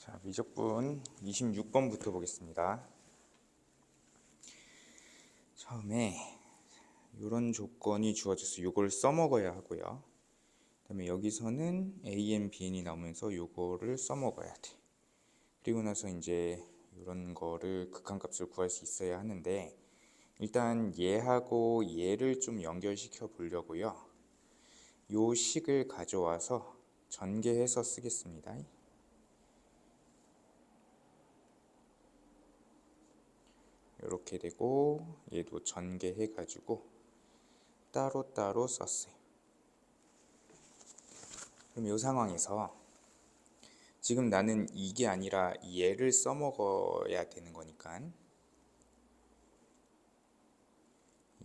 자, 미적분 26번부터 보겠습니다. 처음에 이런 조건이 주어져서 이걸 써먹어야 하고요. 그다음에 여기서는 AN, BN이 나오면서 이거를 써먹어야 돼. 그리고 나서 이제 이런 거를 극한값을 구할 수 있어야 하는데, 일단 얘하고 얘를 좀 연결시켜 보려고요. 요 식을 가져와서 전개해서 쓰겠습니다. 이렇게 되고 얘도 전개해 가지고 따로따로 썼어요. 그럼 이 상황에서 지금 나는 이게 아니라 얘를 써먹어야 되는 거니까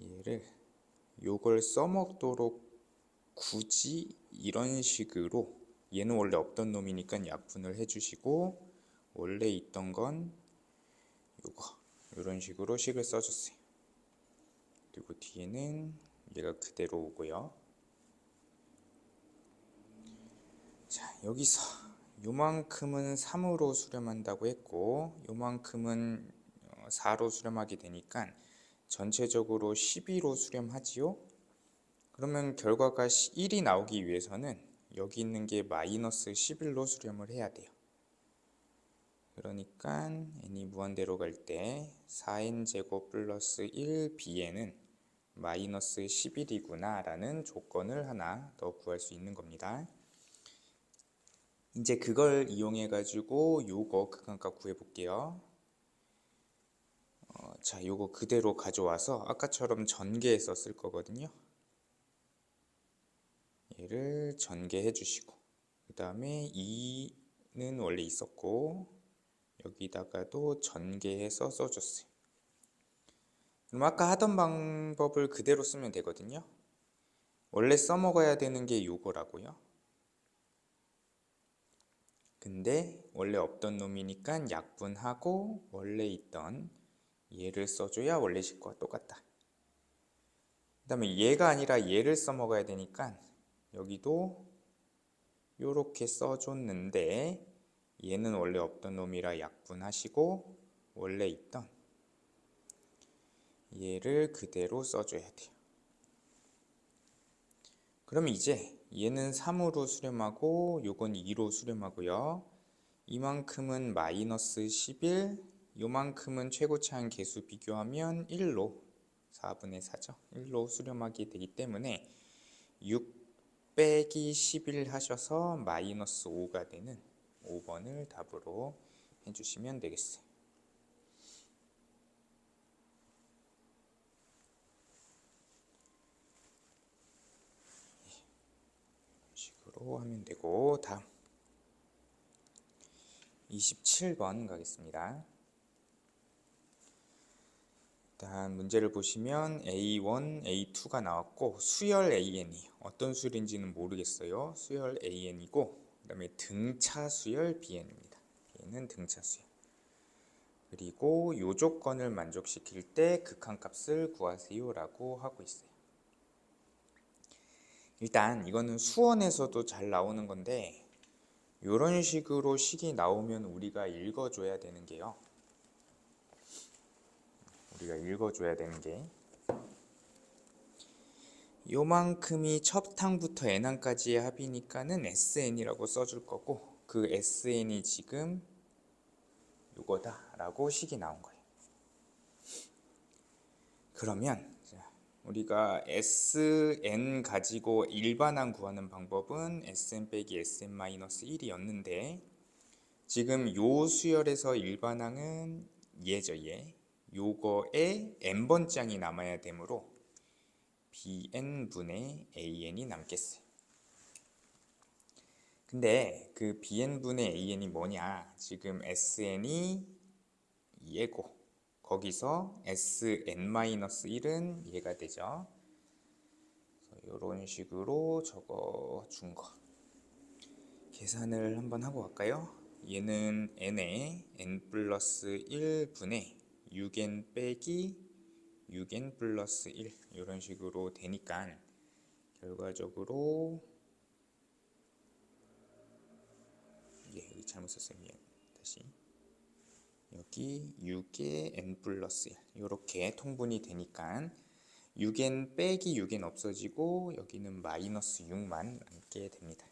얘를 요걸 써먹도록 굳이 이런 식으로, 얘는 원래 없던 놈이니까 약분을 해주시고 원래 있던 건 요거 이런 식으로 식을 써줬어요. 그리고 뒤에는 얘가 그대로 오고요. 자, 여기서 요만큼은 3으로 수렴한다고 했고 요만큼은 4로 수렴하게 되니까 전체적으로 12로 수렴하지요. 그러면 결과가 1이 나오기 위해서는 여기 있는 게 마이너스 11로 수렴을 해야 돼요. 그러니까 n이 무한대로 갈 때 4n제곱 플러스 1 bn은 마이너스 11이구나 라는 조건을 하나 더 구할 수 있는 겁니다. 이제 그걸 이용해 가지고 요거 극한값 구해 볼게요. 자, 요거 그대로 가져와서 아까처럼 전개해서 쓸 거거든요. 얘를 전개해 주시고 그 다음에 2는 원래 있었고 여기다가도 전개해서 써줬어요. 그럼 아까 하던 방법을 그대로 쓰면 되거든요. 원래 써먹어야 되는 게 요거라고요. 근데 원래 없던 놈이니까 약분하고 원래 있던 얘를 써줘야 원래 식과 똑같다. 그 다음에 얘가 아니라 얘를 써먹어야 되니까 여기도 요렇게 써줬는데 얘는 원래 없던 놈이라 약분하시고 원래 있던 얘를 그대로 써줘야 돼요. 그럼 이제 얘는 3으로 수렴하고 요건 2로 수렴하고요. 이만큼은 마이너스 11, 요만큼은 최고차항 계수 비교하면 1로 4분의 4죠. 1로 수렴하게 되기 때문에 6 빼기 11 하셔서 마이너스 5가 되는 5번을 답으로 해주시면 되겠어요. 이런 식으로 하면 되고, 다음 27번 가겠습니다. 일단 문제를 보시면 A1, A2가 나왔고 수열 AN이 어떤 수열인지는 모르겠어요. 수열 AN이고 그 다음에 등차 수열 BN입니다. BN은 등차 수열. 그리고 이 조건을 만족시킬 때 극한값을 구하세요 라고 하고 있어요. 일단 이거는 수원에서도 잘 나오는 건데 이런 식으로 식이 나오면 우리가 읽어줘야 되는 게 요만큼이 첫 항부터 n항까지의 합이니까는 SN이라고 써줄 거고 그 SN이 지금 요거다 라고 식이 나온 거예요. 그러면 우리가 SN 가지고 일반항 구하는 방법은 SN 빼기 SN-1이었는데 지금 요 수열에서 일반항은 얘죠, 얘. 요거에 n번째 항이 남아야 되므로 bn분의 an이 남겠어요. 근데 그 bn분의 an이 뭐냐? 지금 sn이 얘고 거기서 sn-1은 얘가 되죠. 이런 식으로 적어 준 거. 계산을 한번 하고 갈까요? 얘는 n에 n 플러스 1분의 6n 빼기 6n 플러스 1 이런 식으로 되니까 결과적으로 여기 잘못 썼어요. 미안. 다시 여기 6의 n 플러스 1 이렇게 통분이 되니까 6n 빼기 6n 없어지고 여기는 마이너스 6만 남게 됩니다.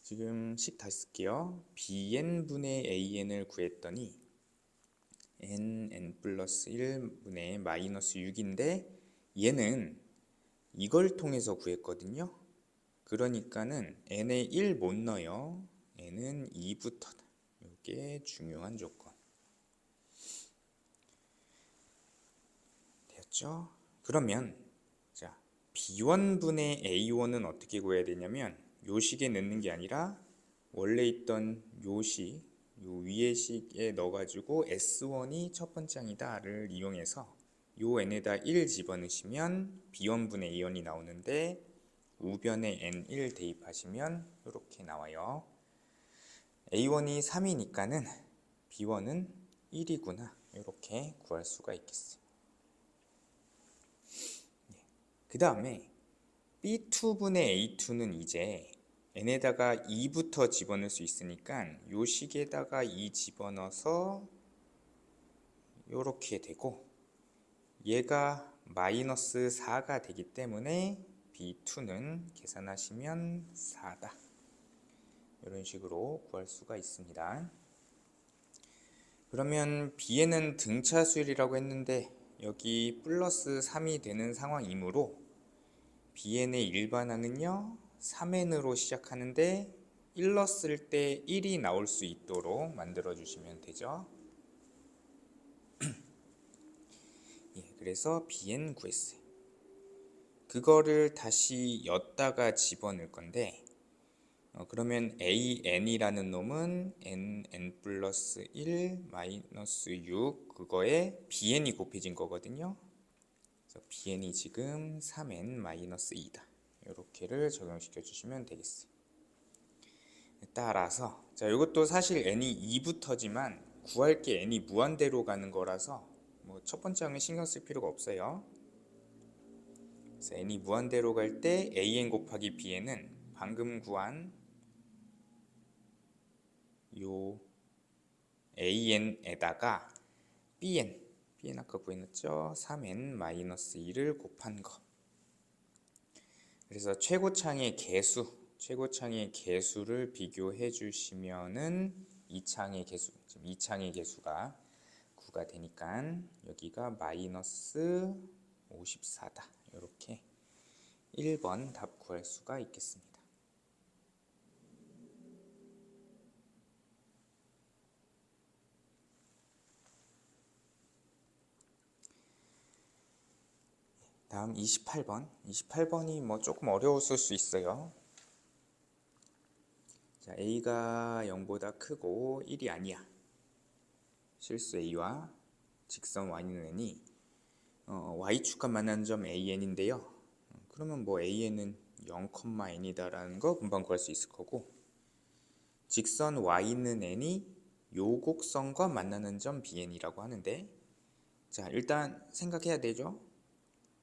지금 식 다시 쓸게요. bn분의 an을 구했더니 n 플러스 1분의 마이너스 6인데 얘는 이걸 통해서 구했거든요. 그러니까는 n에 1 못 넣어요. n은 2부터다. 이게 중요한 조건. 되었죠? 그러면 자, b1분의 a1은 어떻게 구해야 되냐면 요 식에 넣는 게 아니라 원래 있던 요 식, 요 위의 식에 넣어가지고 S1이 첫 번째 항이다를 이용해서 요 n에다 1 집어넣으시면 b1분의 a1이 나오는데 우변에 n1 대입하시면 이렇게 나와요. a1이 3이니까는 b1은 1이구나 이렇게 구할 수가 있겠어요. 그 다음에 b2분의 a2는 이제 n에다가 2부터 집어넣을 수 있으니까 요 식에다가 2 집어넣어서 이렇게 되고 얘가 마이너스 4가 되기 때문에 b2는 계산하시면 4다. 이런 식으로 구할 수가 있습니다. 그러면 bn은 등차수열이라고 했는데 여기 플러스 3이 되는 상황이므로 bn의 일반항은요 3n으로 시작하는데 1 넣었을 때 1이 나올 수 있도록 만들어 주시면 되죠. 예, 그래서 bn 구했어요. 그거를 다시 엿다가 집어넣을 건데 그러면 an이라는 놈은 n 플러스 1 마이너스 6 그거에 bn이 곱해진 거거든요. 그래서 bn이 지금 3n 마이너스 2다. 이렇게를 적용시켜 주시면 되겠어요. 따라서 자 이것도 사실 n이 2부터지만 구할 게 n이 무한대로 가는 거라서 뭐 첫 번째 항은 신경 쓸 필요가 없어요. 그래서 n이 무한대로 갈 때 an 곱하기 bn은 방금 구한 요 an에다가 bn 아까 구해놨죠? 3n 마이너스 2를 곱한 거. 그래서 최고창의 개수를 비교해 주시면은 이창의 개수, 지금 이창의 개수가 9가 되니까 여기가 마이너스 54다. 이렇게 1번 답 구할 수가 있겠습니다. 다음 28번이 뭐 조금 어려웠을 수 있어요. 자, a가 0보다 크고 1이 아니야. 실수 a와 직선 y는 n이 y축과 만나는 점 an인데요. 그러면 뭐 an은 0,n이다 라는 거 금방 구할 수 있을 거고 직선 y는 n이 요 곡선과 만나는 점 bn이라고 하는데 자 일단 생각해야 되죠.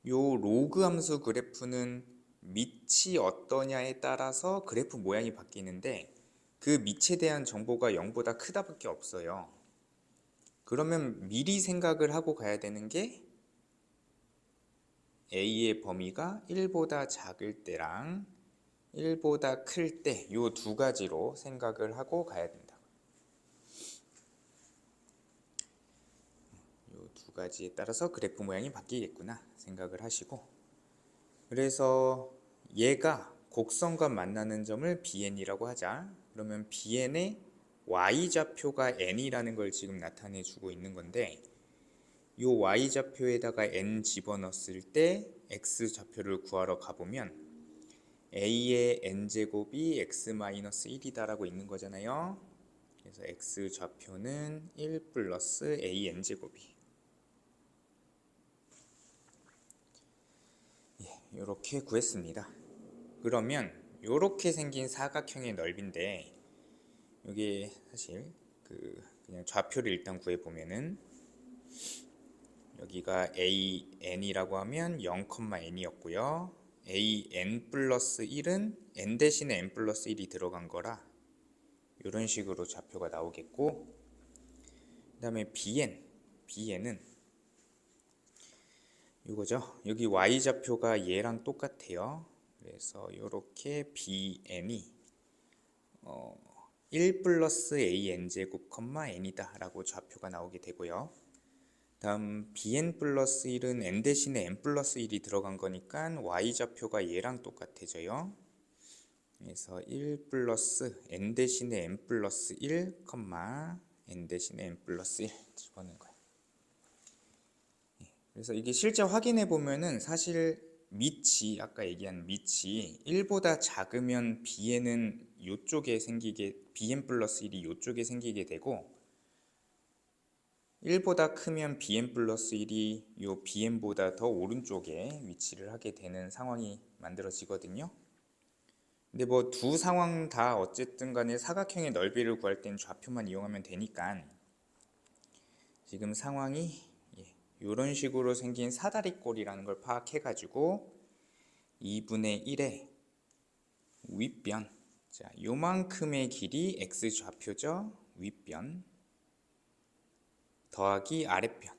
요 로그 함수 그래프는 밑이 어떠냐에 따라서 그래프 모양이 바뀌는데 그 밑에 대한 정보가 0보다 크다밖에 없어요. 그러면 미리 생각을 하고 가야 되는 게 a의 범위가 1보다 작을 때랑 1보다 클 때 요 두 가지로 생각을 하고 가야 된다. 요 두 가지에 따라서 그래프 모양이 바뀌겠구나 생각을 하시고 그래서 얘가 곡선과 만나는 점을 bn이라고 하자. 그러면 bn의 y좌표가 n이라는 걸 지금 나타내 주고 있는 건데 요 y좌표에다가 n 집어넣었을 때 x좌표를 구하러 가보면 a의 n제곱이 x-1이다 라고 있는 거잖아요. 그래서 x좌표는 1 플러스 a n제곱이 이렇게 구했습니다. 그러면 이렇게 생긴 사각형의 넓이인데 여기 사실 그냥 좌표를 일단 구해보면은 여기가 an이라고 하면 0,n이었고요. an 플러스 1은 n 대신에 n 플러스 1이 들어간 거라 이런 식으로 좌표가 나오겠고, 그 다음에 bn은 이거죠. 여기 y좌표가 얘랑 똑같아요. 그래서 이렇게 bn이 1 플러스 an제곱 n이다 라고 좌표가 나오게 되고요. 다음 bn 플러스 1은 n 대신에 n 플러스 1이 들어간 거니까 y좌표가 얘랑 똑같아져요. 그래서 1 플러스 n 대신에 n 플러스 1, n 대신에 n 플러스 1 집어넣은 거예요. 그래서 이게 실제 확인해 보면은 사실 밑이, 아까 얘기한 밑이 1보다 작으면 bn은 요쪽에 생기게, bn 플러스 1이 요쪽에 생기게 되고, 1보다 크면 bn 플러스 1이 요 bn보다 더 오른쪽에 위치를 하게 되는 상황이 만들어지거든요. 근데 뭐 두 상황 다 어쨌든 간에 사각형의 넓이를 구할 때는 좌표만 이용하면 되니까 지금 상황이 이런 식으로 생긴 사다리꼴이라는 걸 파악해가지고 2분의 1의 윗변, 자, 요만큼의 길이 x좌표죠. 윗변 더하기 아랫변,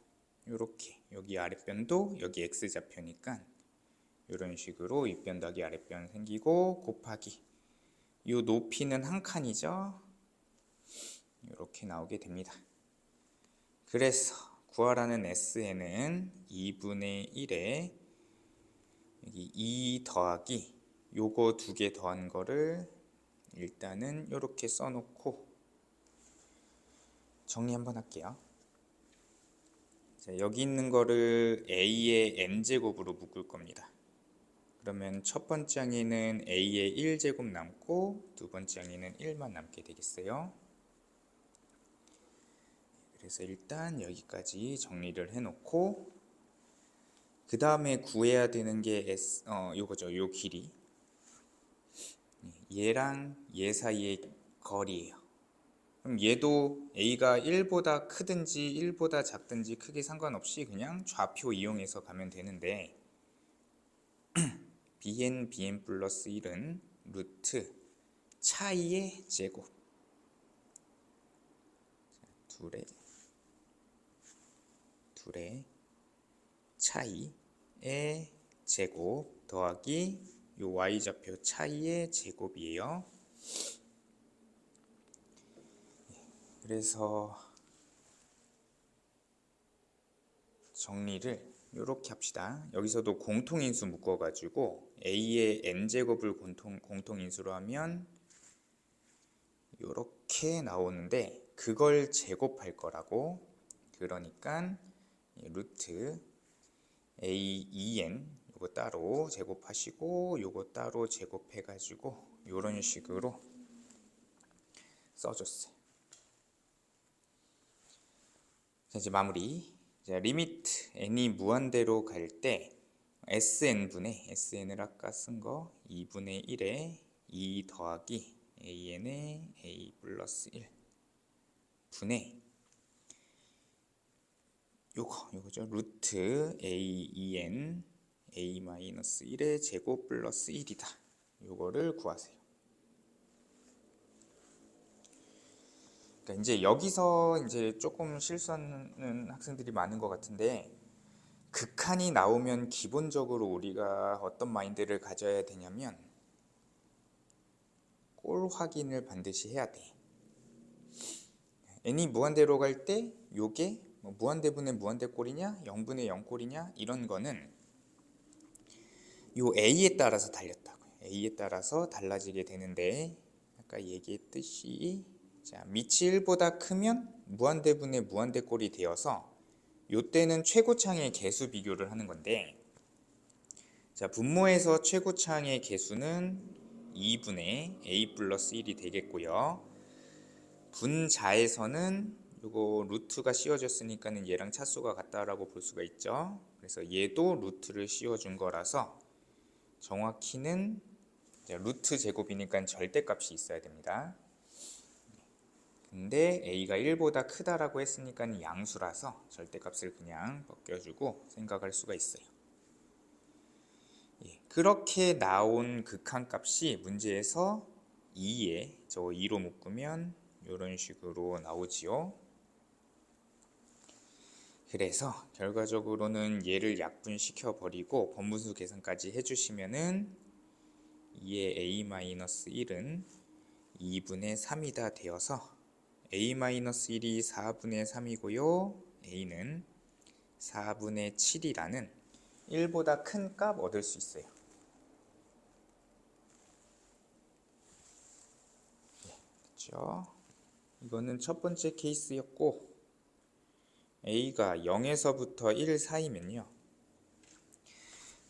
요렇게 여기 아랫변도 여기 x좌표니까 이런 식으로 윗변 더하기 아랫변 생기고 곱하기 요 높이는 한 칸이죠. 이렇게 나오게 됩니다. 그래서 구하라는 SN은 2분의 1에 여기 2 더하기 요거 두 개 더한 거를 일단은 이렇게 써놓고 정리 한번 할게요. 자, 여기 있는 거를 A의 n제곱으로 묶을 겁니다. 그러면 첫 번째 항에는 A의 1제곱 남고 두 번째 항에는 1만 남게 되겠어요. 그래서 일단 여기까지 정리를 해놓고 그 다음에 구해야 되는 게 요거죠. 요 길이. 얘랑 얘 사이의 거리예요. 그럼 얘도 A가 1보다 크든지 1보다 작든지 크게 상관없이 그냥 좌표 이용해서 가면 되는데 bn 플러스 1은 루트 차이의 제곱, 둘의 차이의 제곱 더하기 요 y좌표 차이의 제곱이에요. 그래서 정리를 이렇게 합시다. 여기서도 공통인수 묶어가지고 A의 n제곱을 공통인수로 하면 이렇게 나오는데 그걸 제곱할 거라고, 그러니까 루트 A2n 요거 따로 제곱하시고 요거 따로 제곱해가지고 이런 식으로 써줬어요. 자, 이제 마무리. 자, 리미트 n이 무한대로 갈 때 sn을 아까 쓴 거 2분의 1에 2 더하기 an의 a 플러스 1 분의 요거죠. 루트 a2n a 마이너스 1의 제곱 플러스 1이다. 요거를 구하세요. 그러니까 이제 여기서 이제 조금 실수하는 학생들이 많은 것 같은데, 극한이 나오면 기본적으로 우리가 어떤 마인드를 가져야 되냐면 꼴 확인을 반드시 해야 돼. n이 무한대로 갈 때 요게 뭐 무한대분의 무한대꼴이냐 0분의 0꼴이냐 이런 거는 요 a에 따라서 달렸다고요. a에 따라서 달라지게 되는데 아까 얘기했듯이 자, 밑이 1보다 크면 무한대분의 무한대꼴이 되어서 요때는 최고창의 개수 비교를 하는 건데, 자, 분모에서 최고창의 개수는 2분의 a 플러스 1이 되겠고요. 분자에서는 요거 루트가 씌워졌으니까는 얘랑 차수가 같다라고 볼 수가 있죠. 그래서 얘도 루트를 씌워준 거라서 정확히는 루트 제곱이니까 절대값이 있어야 됩니다. 근데 a가 1보다 크다라고 했으니까 양수라서 절대값을 그냥 벗겨주고 생각할 수가 있어요. 그렇게 나온 극한값이 문제에서 2에 저거 2로 묶으면 이런 식으로 나오지요. 그래서 결과적으로는 얘를 약분시켜 버리고 번분수 계산까지 해주시면은 2의 a-1은 2분의 3이다 되어서 a-1이 4분의 3이고요. a는 4분의 7이라는 1보다 큰 값 얻을 수 있어요. 그렇죠? 이거는 첫 번째 케이스였고 a가 0에서부터 1 사이면요.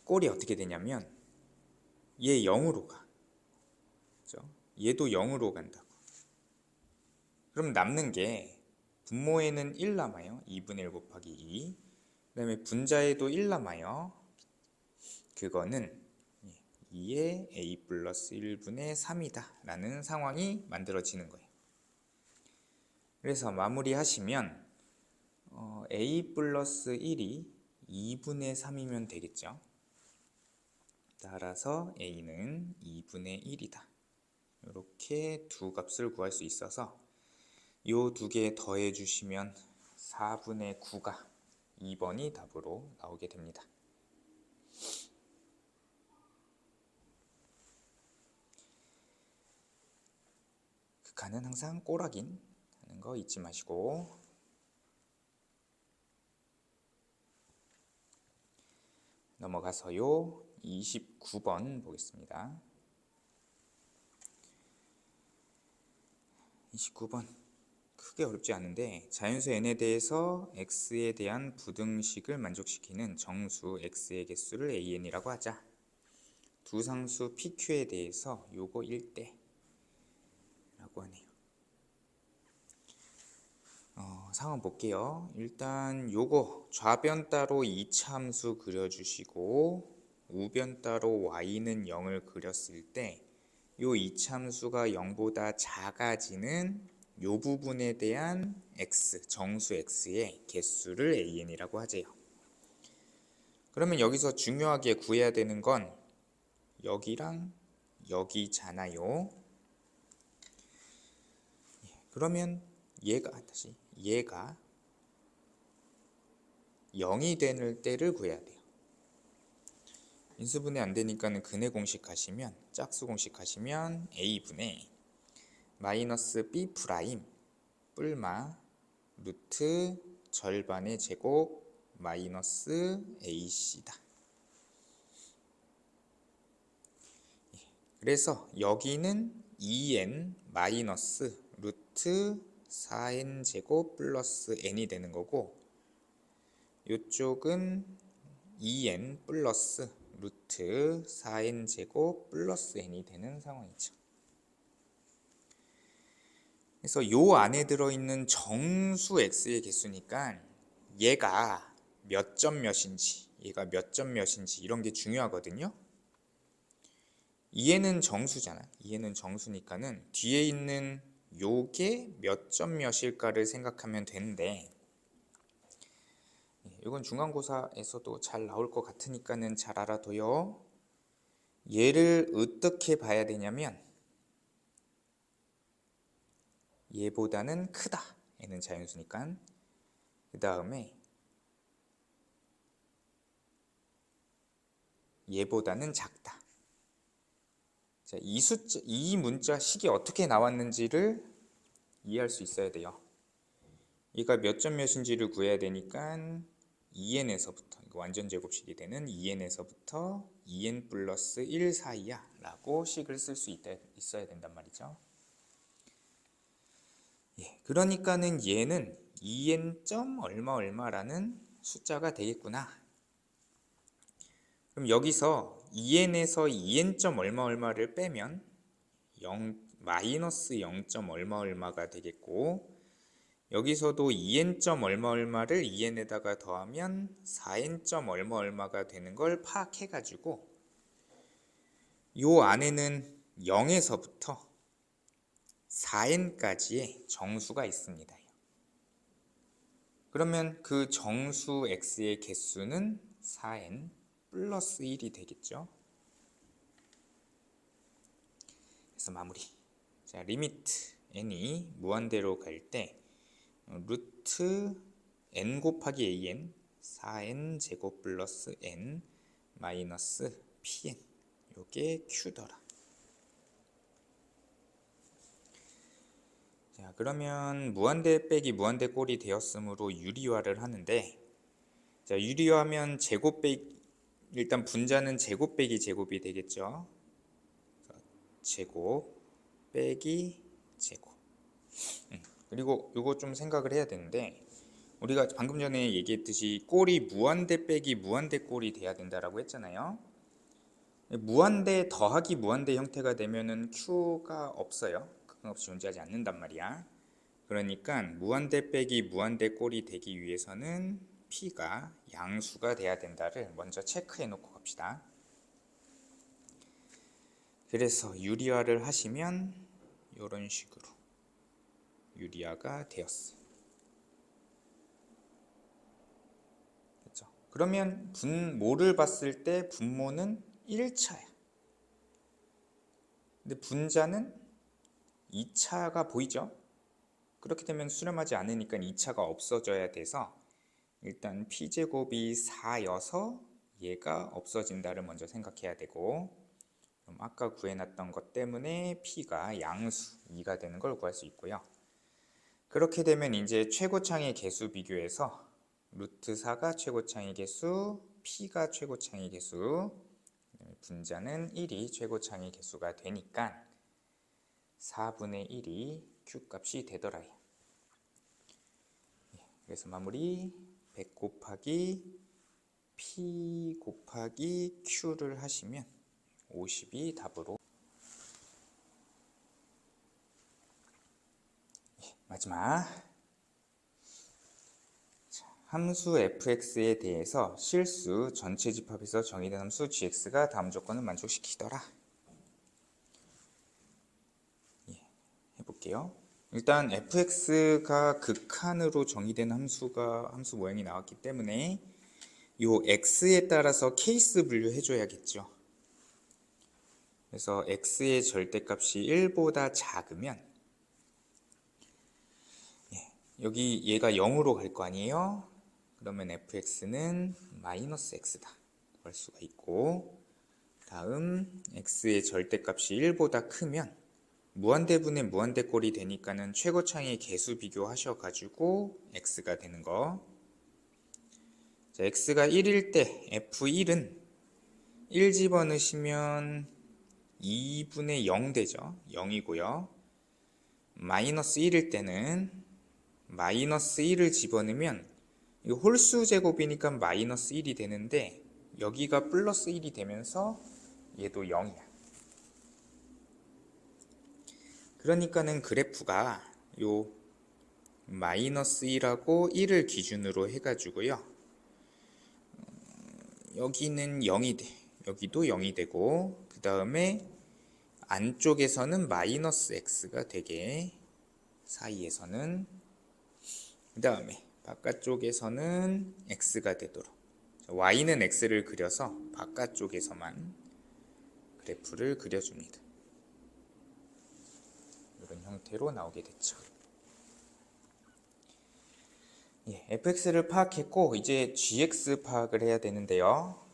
꼴이 어떻게 되냐면 얘 0으로 가. 그렇죠? 얘도 0으로 간다고. 그럼 남는 게 분모에는 1 남아요. 2분의 1 곱하기 2. 그 다음에 분자에도 1 남아요. 그거는 2의 a 플러스 1분의 3이다 라는 상황이 만들어지는 거예요. 그래서 마무리하시면 a 플러스 1이 2분의 3이면 되겠죠. 따라서 a는 2분의 1이다. 이렇게 두 값을 구할 수 있어서 이 두 개 더해 주시면 4분의 9가 2번이 답으로 나오게 됩니다. 극한은 항상 꼬라긴 하는 거 잊지 마시고 넘어가서요 29번 보겠습니다. 29번 크게 어렵지 않은데 자연수 n에 대해서 x에 대한 부등식을 만족시키는 정수 x의 개수를 an이라고 하자. 두 상수 pq에 대해서 요거 1대 라고 하네요. 상황 볼게요. 일단 요거 좌변 따로 2차 함수 그려주시고 우변 따로 y는 0을 그렸을 때 요 2차 함수가 0보다 작아지는 요 부분에 대한 x, 정수 x의 개수를 an이라고 하재요. 그러면 여기서 중요하게 구해야 되는 건 여기랑 여기잖아요. 그러면 얘가 0이 되는 때를 구해야 돼요. 인수분해 안 되니까는 근해 공식 하시면 짝수 공식 하시면 a분의 마이너스 b 프라임 뿔마 루트 절반의 제곱 마이너스 ac다. 그래서 여기는 2n 마이너스 루트 4n 제곱 플러스 n이 되는 거고 이쪽은 2n 플러스 루트 4n 제곱 플러스 n이 되는 상황이죠. 그래서 요 안에 들어있는 정수 x의 개수니까 얘가 몇 점 몇인지 이런 게 중요하거든요. 얘는 정수잖아. 얘는 정수니까는 뒤에 있는 요게 몇 점 몇일까를 생각하면 되는데 이건 중간고사에서도 잘 나올 것 같으니까는 잘 알아둬요. 얘를 어떻게 봐야 되냐면 얘보다는 크다. 얘는 자연수니까. 그 다음에 얘보다는 작다. 자, 이 문자 식이 어떻게 나왔는지를 이해할 수 있어야 돼요. 얘가 몇 점 몇인지를 구해야 되니까 2n에서부터 이거 완전 제곱식이 되는 2n에서부터 2n 플러스 1 사이야 라고 식을 쓸 수 있어야 된단 말이죠. 그러니까는 얘는 2n 점 얼마 얼마라는 숫자가 되겠구나. 그럼 여기서 2n에서 2n 점 얼마 얼마를 빼면 마이너스 0 점 얼마 얼마가 되겠고 여기서도 2n 점 얼마 얼마를 2n에다가 더하면 4n 점 얼마 얼마가 되는 걸 파악해 가지고 요 안에는 0에서부터 4n까지의 정수가 있습니다. 그러면 그 정수 x의 개수는 4n 플러스 1이 되겠죠. 그래서 마무리. 자, 리미트 n이 무한대로 갈 때 루트 n 곱하기 an 4n 제곱 플러스 n 마이너스 pn 요게 q더라. 자, 그러면 무한대 빼기 무한대 꼴이 되었으므로 유리화를 하는데, 자, 유리화하면 제곱 빼기, 일단 분자는 제곱 빼기 제곱이 되겠죠. 제곱 빼기 제곱. 그리고 이거 좀 생각을 해야 되는데, 우리가 방금 전에 얘기했듯이 꼴이 무한대 빼기 무한대 꼴이 돼야 된다라고 했잖아요. 무한대 더하기 무한대 형태가 되면은 q가 없어요. 그건 없이 존재하지 않는단 말이야. 그러니까 무한대 빼기 무한대 꼴이 되기 위해서는 p가 양수가 돼야 된다를 먼저 체크해 놓고 갑시다. 그래서 유리화를 하시면 이런 식으로 유리화가 되었어요. 됐죠? 그러면 분모를 봤을 때 분모는 1차야. 근데 분자는 2차가 보이죠? 그렇게 되면 수렴하지 않으니까 2차가 없어져야 돼서 일단 p제곱이 4여서 얘가 없어진다를 먼저 생각해야 되고, 그럼 아까 구해놨던 것 때문에 p가 양수 2가 되는 걸 구할 수 있고요. 그렇게 되면 이제 최고창의 개수 비교해서 루트 4가 최고창의 개수, p가 최고창의 개수, 분자는 1이 최고창의 개수가 되니까 4분의 1이 q값이 되더라요. 그래서 마무리 100 곱하기 p 곱하기 q를 하시면 50이 답으로. 마지막 함수 fx에 대해서 실수 전체 집합에서 정의된 함수 gx가 다음 조건을 만족시키더라. 해볼게요. 일단 fx가 극한으로 정의된 함수 모양이 나왔기 때문에 요 x에 따라서 케이스 분류해줘야겠죠. 그래서 x의 절대값이 1보다 작으면 여기 얘가 0으로 갈 거 아니에요? 그러면 fx는 마이너스 x다 할 수가 있고, 다음 x의 절대값이 1보다 크면 무한대분의 무한대꼴이 되니까는 최고창의 개수 비교하셔가지고 x가 되는 거. 자, x가 1일 때 f1은 1 집어넣으시면 2분의 0 되죠. 0이고요. 마이너스 1일 때는 마이너스 1을 집어넣으면 이거 홀수 제곱이니까 마이너스 1이 되는데 여기가 플러스 1이 되면서 얘도 0이야. 그러니까는 그래프가 요 마이너스 1하고 1을 기준으로 해가지고요. 여기는 0이 돼. 여기도 0이 되고, 그 다음에 안쪽에서는 마이너스 x가 되게, 사이에서는, 그 다음에 바깥쪽에서는 x가 되도록, y는 x를 그려서 바깥쪽에서만 그래프를 그려줍니다. 이런 형태로 나오게 됐죠. fx를 파악했고 이제 gx 파악을 해야 되는데요.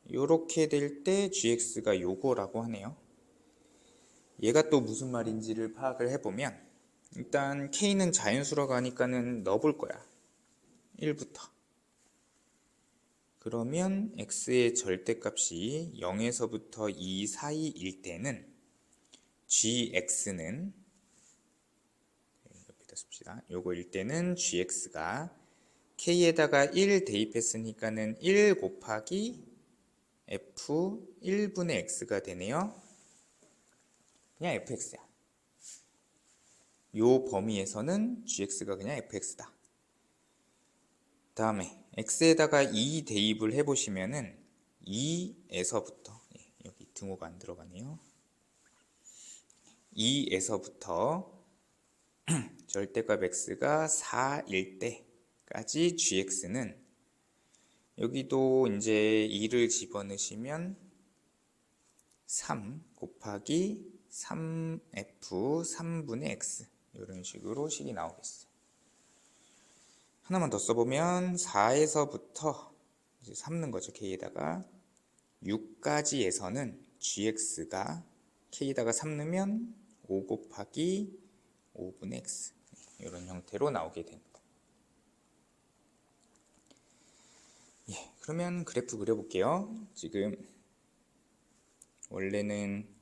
이렇게 될 때 gx가 요거라고 하네요. 얘가 또 무슨 말인지를 파악을 해보면, 일단 k는 자연수라고 하니까는 넣어볼 거야. 1부터. 그러면 x의 절대값이 0에서부터 2 사이일 때는 gx는, 옆에다 씁시다. 요거일 때는 gx가 k에다가 1 대입했으니까는 1 곱하기 f 1분의 x가 되네요. 그냥 fx야. 요 범위에서는 gx가 그냥 fx다. 다음에 x에다가 2 대입을 해보시면은 2에서부터, 여기 등호가 안 들어가네요. 2에서부터 절대값 x가 4일 때까지 gx는, 여기도 이제 2를 집어넣으시면 3 곱하기 3f 3분의 x 이런 식으로 식이 나오겠어요. 하나만 더 써보면 4에서부터 이제 3는 거죠. k에다가 6까지에서는 gx가 k에다가 3 넣으면 5 곱하기 5분의 x 이런 형태로 나오게 됩니다. 예, 그러면 그래프 그려볼게요. 지금 원래는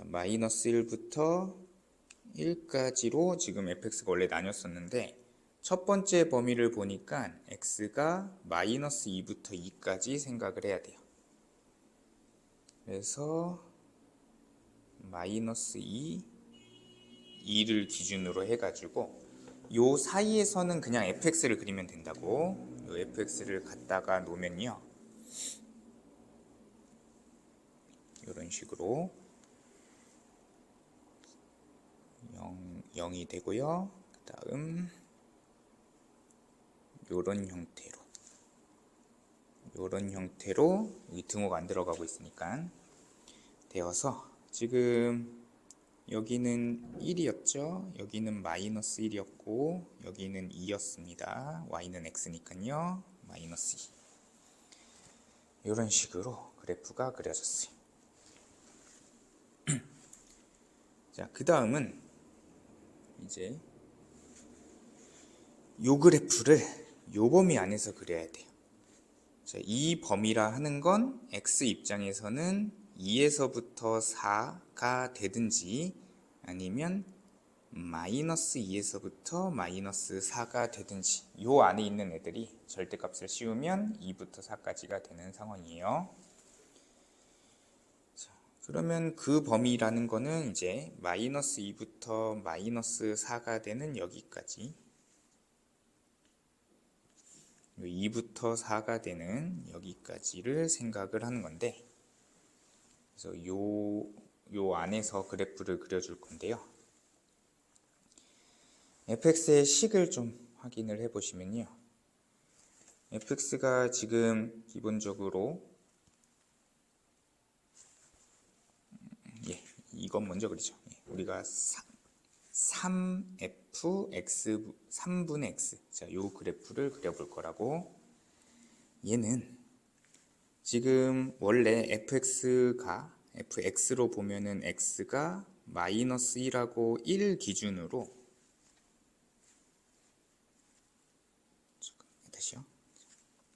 마이너스 1부터 1까지로 지금 fx가 원래 나뉘었었는데 첫 번째 범위를 보니까 x가 마이너스 2부터 2까지 생각을 해야 돼요. 그래서 마이너스 2, 2를 기준으로 해가지고 요 사이에서는 그냥 fx를 그리면 된다고. 요 fx를 갖다가 놓으면요 이런 식으로 0이 되고요. 그 다음 요런 형태로 여기 등호가 안 들어가고 있으니까 되어서 지금 여기는 1이었죠. 여기는 마이너스 1이었고 여기는 2였습니다. y는 x니까요. 마이너스 2 이런 식으로 그래프가 그려졌어요. 자, 그 다음은 이제 요 그래프를 요 범위 안에서 그려야 돼요. 자, 이 범위라 하는 건 x 입장에서는 2에서부터 4가 되든지 아니면 마이너스 2에서부터 마이너스 4가 되든지 요 안에 있는 애들이 절대값을 씌우면 2부터 4까지가 되는 상황이에요. 자, 그러면 그 범위라는 거는 이제 마이너스 2부터 마이너스 4가 되는 여기까지 2부터 4가 되는 여기까지를 생각을 하는 건데 그래서 요 안에서 그래프를 그려줄 건데요. fx의 식을 좀 확인을 해 보시면요. fx가 지금 기본적으로 이건 먼저 그리죠. 우리가 3fx 3분의 x 자, 요 그래프를 그려볼 거라고. 얘는 지금 원래 fx로 보면은 x가 마이너스 1하고 1 기준으로 다시요.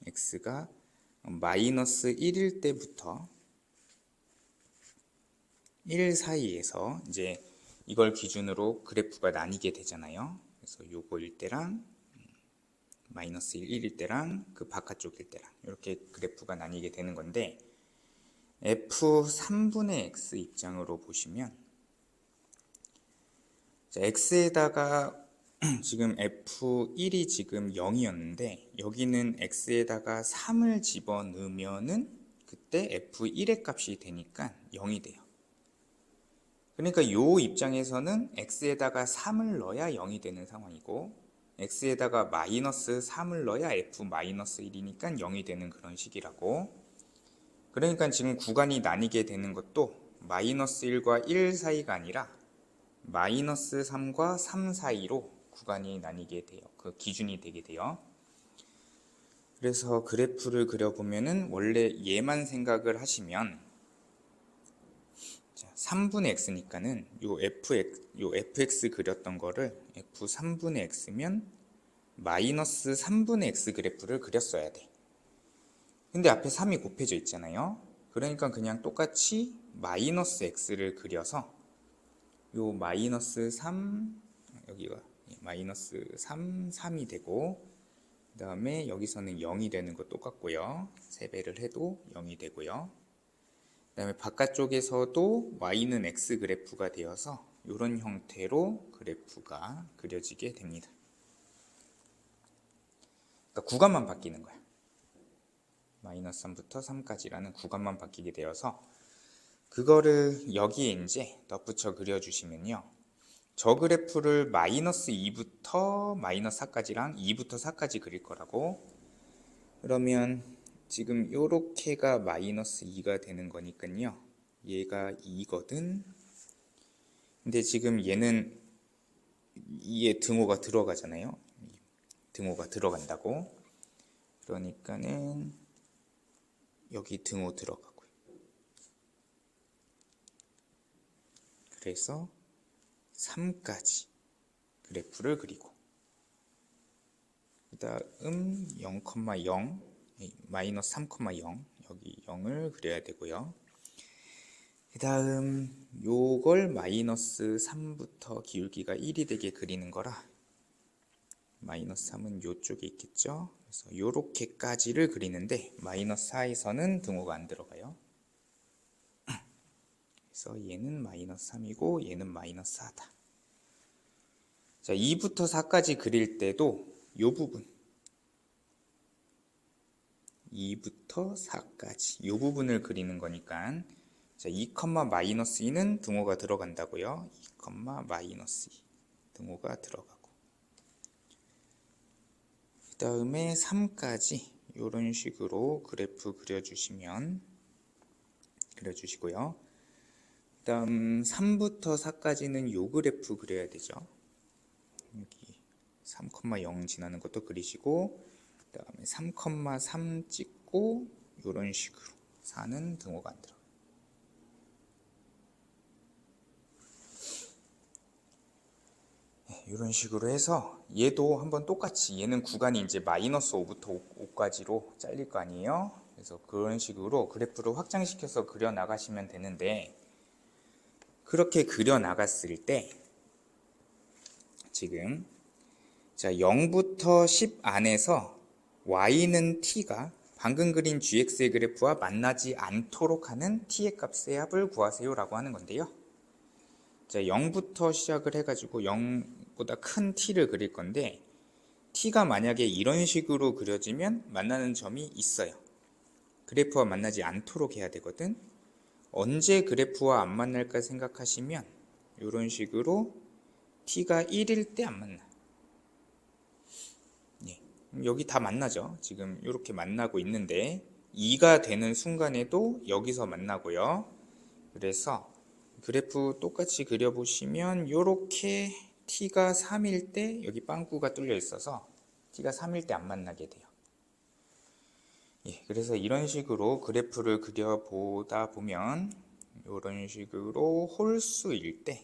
x가 마이너스 1일 때부터 1 사이에서 이제 이걸 기준으로 그래프가 나뉘게 되잖아요. 그래서 요거일 때랑 마이너스 1일 때랑 그 바깥쪽일 때랑 이렇게 그래프가 나뉘게 되는 건데 f3분의 x 입장으로 보시면 자, x에다가 지금 f1이 지금 0이었는데 여기는 x에다가 3을 집어넣으면은 그때 f1의 값이 되니까 0이 돼요. 그러니까 요 입장에서는 x에다가 3을 넣어야 0이 되는 상황이고 x에다가 마이너스 3을 넣어야 f-1이니까 0이 되는 그런 식이라고. 그러니까 지금 구간이 나뉘게 되는 것도 마이너스 1과 1 사이가 아니라 마이너스 3과 3 사이로 구간이 나뉘게 돼요. 그 기준이 되게 돼요. 그래서 그래프를 그려보면은 원래 얘만 생각을 하시면 3분의 x니까는 요 fx 그렸던 거를 f3분의 x면 마이너스 3분의 x 그래프를 그렸어야 돼. 근데 앞에 3이 곱해져 있잖아요. 그러니까 그냥 똑같이 마이너스 x를 그려서 요 마이너스 3 여기가 마이너스 3, 3이 되고 그 다음에 여기서는 0이 되는 거 똑같고요. 3배를 해도 0이 되고요. 그 다음에 바깥쪽에서도 y는 x 그래프가 되어서 이런 형태로 그래프가 그려지게 됩니다. 그러니까 구간만 바뀌는 거야. 마이너스 3부터 3까지라는 구간만 바뀌게 되어서 그거를 여기에 이제 덧붙여 그려주시면요. 저 그래프를 마이너스 2부터 마이너스 4까지랑 2부터 4까지 그릴 거라고. 그러면 지금 요렇게가 마이너스 2가 되는 거니까요. 얘가 2거든. 근데 지금 얘는 이에 등호가 들어가잖아요. 등호가 들어간다고. 그러니까는 여기 등호 들어가고요. 그래서 3까지 그래프를 그리고 그 다음 0,0 마이너스 3,0 여기 0을 그려야 되고요. 그 다음 요걸 마이너스 3부터 기울기가 1이 되게 그리는 거라 마이너스 3은 요쪽에 있겠죠. 그래서 요렇게까지를 그리는데 마이너스 4에서는 등호가 안 들어가요. 그래서 얘는 마이너스 3이고 얘는 마이너스 4다. 자, 2부터 4까지 그릴 때도 요 부분 2부터 4까지 요 부분을 그리는 거니까 자, 2, 마이너스 2는 등호가 들어간다고요. 2, 마이너스 2 등호가 들어가고 그 다음에 3까지 이런 식으로 그래프 그려주시고요. 그 다음 3부터 4까지는 요 그래프 그려야 되죠. 여기 3,0 지나는 것도 그리시고 그 다음에 3,3 찍고 이런 식으로 4는 등호가 안 들어가요. 이런 식으로 해서 얘도 한번 똑같이 얘는 구간이 이제 마이너스 5부터 5까지로 잘릴 거 아니에요. 그래서 그런 식으로 그래프를 확장시켜서 그려 나가시면 되는데 그렇게 그려 나갔을 때 지금 자 0부터 10 안에서 y는 t가 방금 그린 gx의 그래프와 만나지 않도록 하는 t의 값의 합을 구하세요 라고 하는 건데요. 자 0부터 시작을 해가지고 0보다 큰 t를 그릴 건데 t가 만약에 이런 식으로 그려지면 만나는 점이 있어요. 그래프와 만나지 않도록 해야 되거든. 언제 그래프와 안 만날까 생각하시면 이런 식으로 t가 1일 때 안 만나. 여기 다 만나죠. 지금 이렇게 만나고 있는데 2가 되는 순간에도 여기서 만나고요. 그래서 그래프 똑같이 그려보시면 이렇게 t가 3일 때 여기 빵꾸가 뚫려 있어서 t가 3일 때 안 만나게 돼요. 그래서 이런 식으로 그래프를 그려보다 보면 이런 식으로 홀수일 때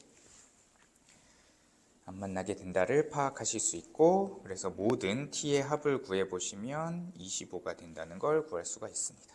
안 만나게 된다를 파악하실 수 있고 그래서 모든 t의 합을 구해보시면 25가 된다는 걸 구할 수가 있습니다.